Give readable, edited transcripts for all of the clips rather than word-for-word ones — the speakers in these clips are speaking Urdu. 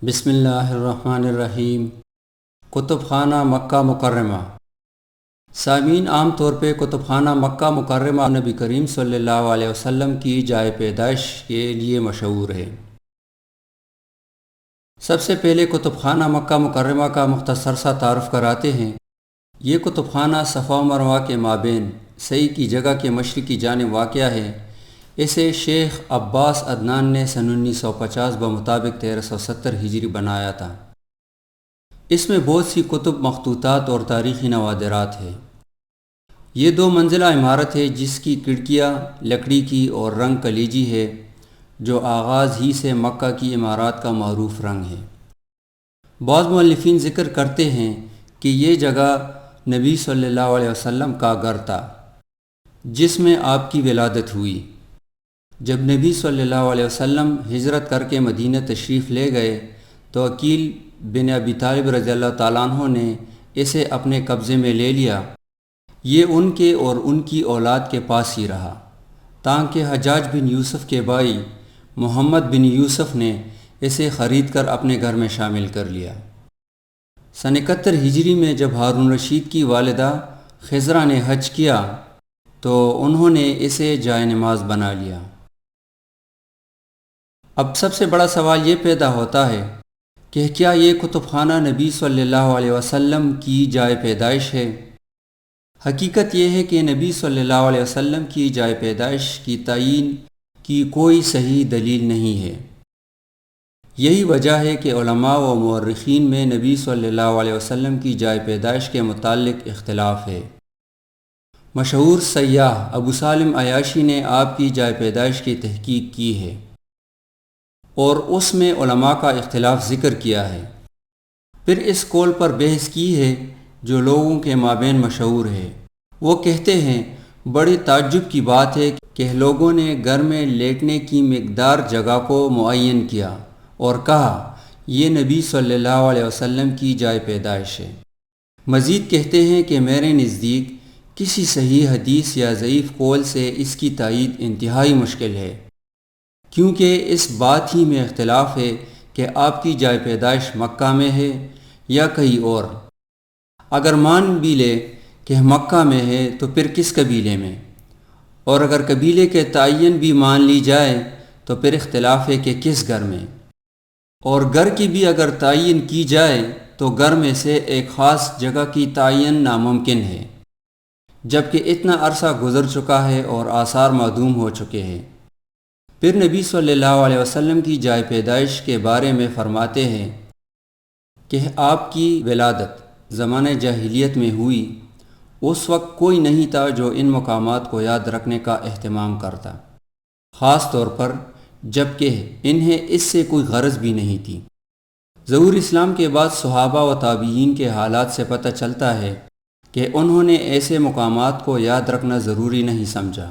بسم اللہ الرحمن الرحیم۔ کتب خانہ مکہ مکرمہ۔ سامعین، عام طور پہ کتب خانہ مکہ مکرمہ نبی کریم صلی اللہ علیہ وسلم کی جائے پیدائش کے لیے مشہور ہے۔ سب سے پہلے کتب خانہ مکہ مکرمہ کا مختصر سا تعارف کراتے ہیں۔ یہ کتب خانہ صفا و مروہ کے مابین صحیح کی جگہ کے مشرقی جانب واقع ہے۔ اسے شیخ عباس عدنان نے سن 1950 بمطابق 1370 ہجری بنایا تھا۔ اس میں بہت سی کتب، مخطوطات اور تاریخی نوادرات ہیں۔ یہ 2 منزلہ عمارت ہے جس کی کھڑکیاں لکڑی کی اور رنگ کلیجی ہے، جو آغاز ہی سے مکہ کی عمارات کا معروف رنگ ہے۔ بعض مؤلفین ذکر کرتے ہیں کہ یہ جگہ نبی صلی اللہ علیہ وسلم کا گھر تھا، جس میں آپ کی ولادت ہوئی۔ جب نبی صلی اللہ علیہ وسلم ہجرت کر کے مدینہ تشریف لے گئے تو عقیل بن ابی طالب رضی اللہ تعالیٰ عنہ نے اسے اپنے قبضے میں لے لیا۔ یہ ان کے اور ان کی اولاد کے پاس ہی رہا، تاکہ حجاج بن یوسف کے بھائی محمد بن یوسف نے اسے خرید کر اپنے گھر میں شامل کر لیا۔ سن 71 ہجری میں جب ہارون رشید کی والدہ خضرہ نے حج کیا تو انہوں نے اسے جائے نماز بنا لیا۔ اب سب سے بڑا سوال یہ پیدا ہوتا ہے کہ کیا یہ کتب خانہ نبی صلی اللہ علیہ وسلم کی جائے پیدائش ہے؟ حقیقت یہ ہے کہ نبی صلی اللہ علیہ وسلم کی جائے پیدائش کی تعین کی کوئی صحیح دلیل نہیں ہے۔ یہی وجہ ہے کہ علماء و مورخین میں نبی صلی اللہ علیہ وسلم کی جائے پیدائش کے متعلق اختلاف ہے۔ مشہور سیاح ابو سالم عیاشی نے آپ کی جائے پیدائش کی تحقیق کی ہے اور اس میں علماء کا اختلاف ذکر کیا ہے۔ پھر اس قول پر بحث کی ہے جو لوگوں کے مابین مشہور ہے۔ وہ کہتے ہیں بڑی تعجب کی بات ہے کہ لوگوں نے گھر میں لیٹنے کی مقدار جگہ کو معین کیا اور کہا یہ نبی صلی اللہ علیہ وسلم کی جائے پیدائش ہے۔ مزید کہتے ہیں کہ میرے نزدیک کسی صحیح حدیث یا ضعیف قول سے اس کی تائید انتہائی مشکل ہے، کیونکہ اس بات ہی میں اختلاف ہے کہ آپ کی جائے پیدائش مکہ میں ہے یا کہیں اور۔ اگر مان بھی لے کہ مکہ میں ہے تو پھر کس قبیلے میں، اور اگر قبیلے کے تعین بھی مان لی جائے تو پھر اختلاف ہے کہ کس گھر میں، اور گھر کی بھی اگر تعین کی جائے تو گھر میں سے ایک خاص جگہ کی تعین ناممکن ہے، جبکہ اتنا عرصہ گزر چکا ہے اور آثار معدوم ہو چکے ہیں۔ پھر نبی صلی اللہ علیہ وسلم کی جائے پیدائش کے بارے میں فرماتے ہیں کہ آپ کی ولادت زمانہ جاہلیت میں ہوئی۔ اس وقت کوئی نہیں تھا جو ان مقامات کو یاد رکھنے کا اہتمام کرتا، خاص طور پر جبکہ انہیں اس سے کوئی غرض بھی نہیں تھی۔ ظہور اسلام کے بعد صحابہ و تابعین کے حالات سے پتہ چلتا ہے کہ انہوں نے ایسے مقامات کو یاد رکھنا ضروری نہیں سمجھا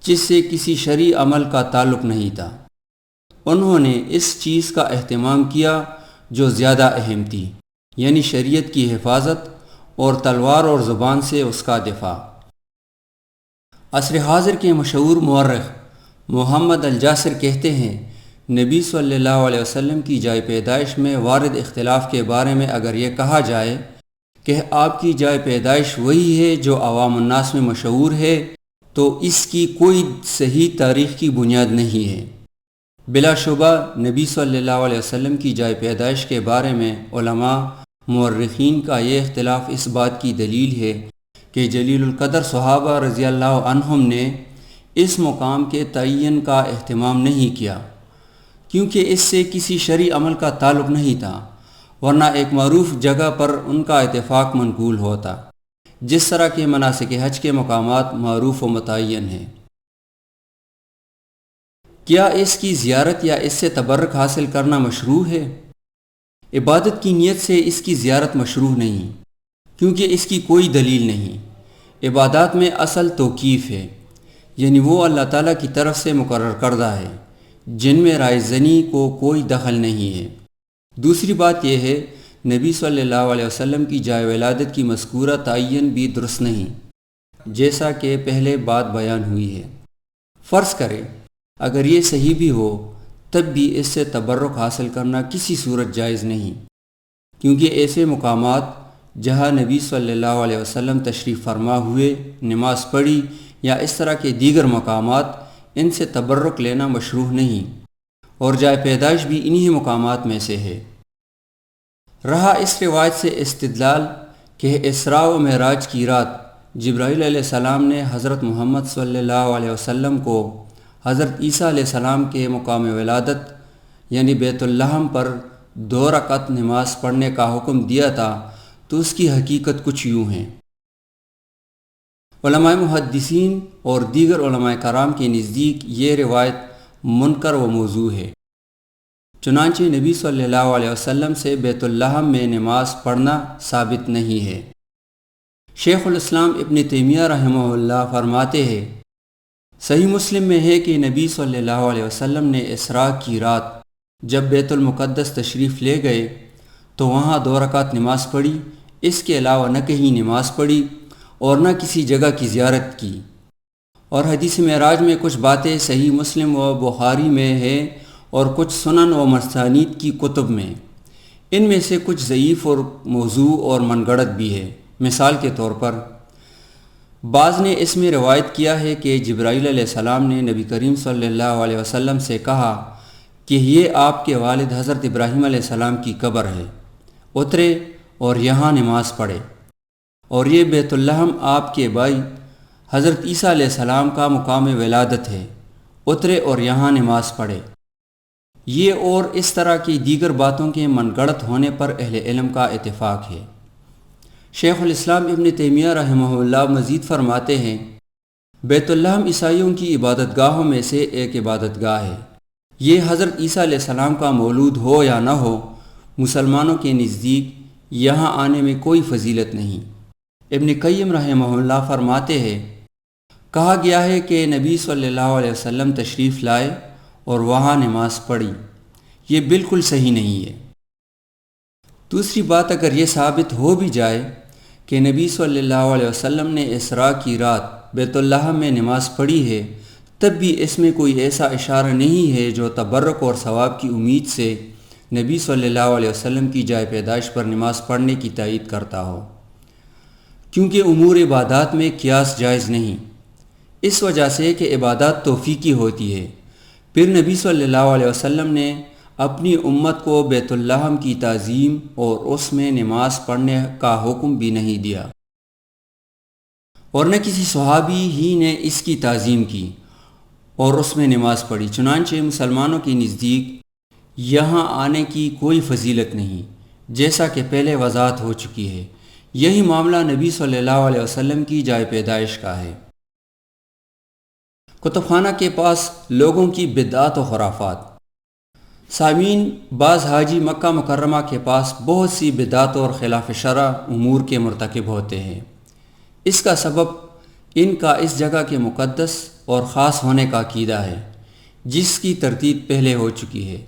جس سے کسی شرعی عمل کا تعلق نہیں تھا۔ انہوں نے اس چیز کا اہتمام کیا جو زیادہ اہم تھی، یعنی شریعت کی حفاظت اور تلوار اور زبان سے اس کا دفاع۔ عصر حاضر کے مشہور مورخ محمد الجاسر کہتے ہیں نبی صلی اللہ علیہ وسلم کی جائے پیدائش میں وارد اختلاف کے بارے میں اگر یہ کہا جائے کہ آپ کی جائے پیدائش وہی ہے جو عوام الناس میں مشہور ہے تو اس کی کوئی صحیح تاریخ کی بنیاد نہیں ہے۔ بلا شبہ نبی صلی اللہ علیہ وسلم کی جائے پیدائش کے بارے میں علماء مورخین کا یہ اختلاف اس بات کی دلیل ہے کہ جلیل القدر صحابہ رضی اللہ عنہم نے اس مقام کے تعین کا اہتمام نہیں کیا، کیونکہ اس سے کسی شرعی عمل کا تعلق نہیں تھا، ورنہ ایک معروف جگہ پر ان کا اتفاق منقول ہوتا، جس طرح کے مناسک حج کے مقامات معروف و متعین ہیں۔ کیا اس کی زیارت یا اس سے تبرک حاصل کرنا مشروع ہے؟ عبادت کی نیت سے اس کی زیارت مشروع نہیں، کیونکہ اس کی کوئی دلیل نہیں۔ عبادات میں اصل توقیف ہے، یعنی وہ اللہ تعالیٰ کی طرف سے مقرر کردہ ہے، جن میں رائے زنی کو کوئی دخل نہیں ہے۔ دوسری بات یہ ہے نبی صلی اللہ علیہ وسلم کی جائے ولادت کی مذکورہ تعین بھی درست نہیں، جیسا کہ پہلے بات بیان ہوئی ہے۔ فرض کریں اگر یہ صحیح بھی ہو تب بھی اس سے تبرک حاصل کرنا کسی صورت جائز نہیں، کیونکہ ایسے مقامات جہاں نبی صلی اللہ علیہ وسلم تشریف فرما ہوئے نماز پڑھی یا اس طرح کے دیگر مقامات، ان سے تبرک لینا مشروع نہیں، اور جائے پیدائش بھی انہی مقامات میں سے ہے۔ رہا اس روایت سے استدلال کہ اسراء و معراج کی رات جبرائیل علیہ السلام نے حضرت محمد صلی اللہ علیہ وسلم کو حضرت عیسیٰ علیہ السلام کے مقام ولادت یعنی بیت اللحم پر 2 رکعت نماز پڑھنے کا حکم دیا تھا، تو اس کی حقیقت کچھ یوں ہے۔ علماء محدثین اور دیگر علماء کرام کے نزدیک یہ روایت منکر و موضوع ہے، چنانچہ نبی صلی اللہ علیہ وسلم سے بیت اللحم میں نماز پڑھنا ثابت نہیں ہے۔ شیخ الاسلام ابن تیمیہ رحمہ اللہ فرماتے ہیں، صحیح مسلم میں ہے کہ نبی صلی اللہ علیہ وسلم نے اسراء کی رات جب بیت المقدس تشریف لے گئے تو وہاں 2 رکعت نماز پڑھی، اس کے علاوہ نہ کہیں نماز پڑھی اور نہ کسی جگہ کی زیارت کی۔ اور حدیث معراج میں کچھ باتیں صحیح مسلم و بخاری میں ہے اور کچھ سنن و مسانید کی کتب میں، ان میں سے کچھ ضعیف اور موضوع اور من گڑت بھی ہے۔ مثال کے طور پر بعض نے اس میں روایت کیا ہے کہ جبرائیل علیہ السلام نے نبی کریم صلی اللہ علیہ وسلم سے کہا کہ یہ آپ کے والد حضرت ابراہیم علیہ السلام کی قبر ہے، اترے اور یہاں نماز پڑھے، اور یہ بیت اللحم آپ کے بھائی حضرت عیسیٰ علیہ السلام کا مقام ولادت ہے، اترے اور یہاں نماز پڑھے۔ یہ اور اس طرح کی دیگر باتوں کے من گڑت ہونے پر اہل علم کا اتفاق ہے۔ شیخ الاسلام ابن تیمیہ رحمہ اللہ مزید فرماتے ہیں، بیت اللحم عیسائیوں کی عبادت گاہوں میں سے ایک عبادت گاہ ہے۔ یہ حضرت عیسیٰ علیہ السلام کا مولود ہو یا نہ ہو، مسلمانوں کے نزدیک یہاں آنے میں کوئی فضیلت نہیں۔ ابن قیم رحمہ اللہ فرماتے ہیں، کہا گیا ہے کہ نبی صلی اللہ علیہ وسلم تشریف لائے اور وہاں نماز پڑھی، یہ بالکل صحیح نہیں ہے۔ دوسری بات، اگر یہ ثابت ہو بھی جائے کہ نبی صلی اللہ علیہ وسلم نے اسراء کی رات بیت اللحم میں نماز پڑھی ہے، تب بھی اس میں کوئی ایسا اشارہ نہیں ہے جو تبرک اور ثواب کی امید سے نبی صلی اللہ علیہ وسلم کی جائے پیدائش پر نماز پڑھنے کی تائید کرتا ہو، کیونکہ امور عبادات میں قیاس جائز نہیں، اس وجہ سے کہ عبادات توفیقی ہوتی ہے۔ پھر نبی صلی اللہ علیہ وسلم نے اپنی امت کو بیت اللحم کی تعظیم اور اس میں نماز پڑھنے کا حکم بھی نہیں دیا، اور نہ کسی صحابی ہی نے اس کی تعظیم کی اور اس میں نماز پڑھی۔ چنانچہ مسلمانوں کے نزدیک یہاں آنے کی کوئی فضیلت نہیں، جیسا کہ پہلے وضاحت ہو چکی ہے۔ یہی معاملہ نبی صلی اللہ علیہ وسلم کی جائے پیدائش کا ہے۔ کتب خانہ کے پاس لوگوں کی بدعات و خرافات۔ سامعین، بعض حاجی مکہ مکرمہ کے پاس بہت سی بدعات اور خلاف شرع امور کے مرتکب ہوتے ہیں۔ اس کا سبب ان کا اس جگہ کے مقدس اور خاص ہونے کا عقیدہ ہے، جس کی ترتیب پہلے ہو چکی ہے۔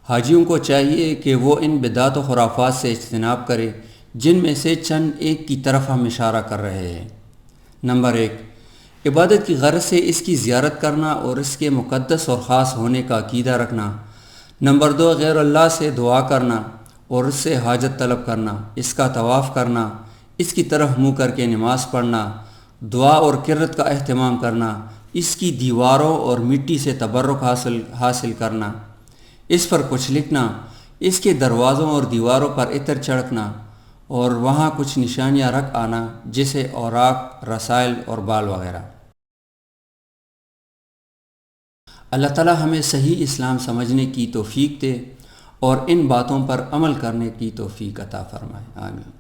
حاجیوں کو چاہیے کہ وہ ان بدعات و خرافات سے اجتناب کرے، جن میں سے چند ایک کی طرف ہم اشارہ کر رہے ہیں۔ نمبر 1، عبادت کی غرض سے اس کی زیارت کرنا اور اس کے مقدس اور خاص ہونے کا عقیدہ رکھنا۔ نمبر 2، غیر اللہ سے دعا کرنا اور اس سے حاجت طلب کرنا، اس کا طواف کرنا، اس کی طرف منہ کر کے نماز پڑھنا، دعا اور قرت کا اہتمام کرنا، اس کی دیواروں اور مٹی سے تبرک حاصل کرنا، اس پر کچھ لکھنا، اس کے دروازوں اور دیواروں پر عطر چھڑکنا اور وہاں کچھ نشانیاں رکھ آنا، جیسے اوراق، رسائل اور بال وغیرہ۔ اللہ تعالی ہمیں صحیح اسلام سمجھنے کی توفیق دے اور ان باتوں پر عمل کرنے کی توفیق عطا فرمائے، آمین۔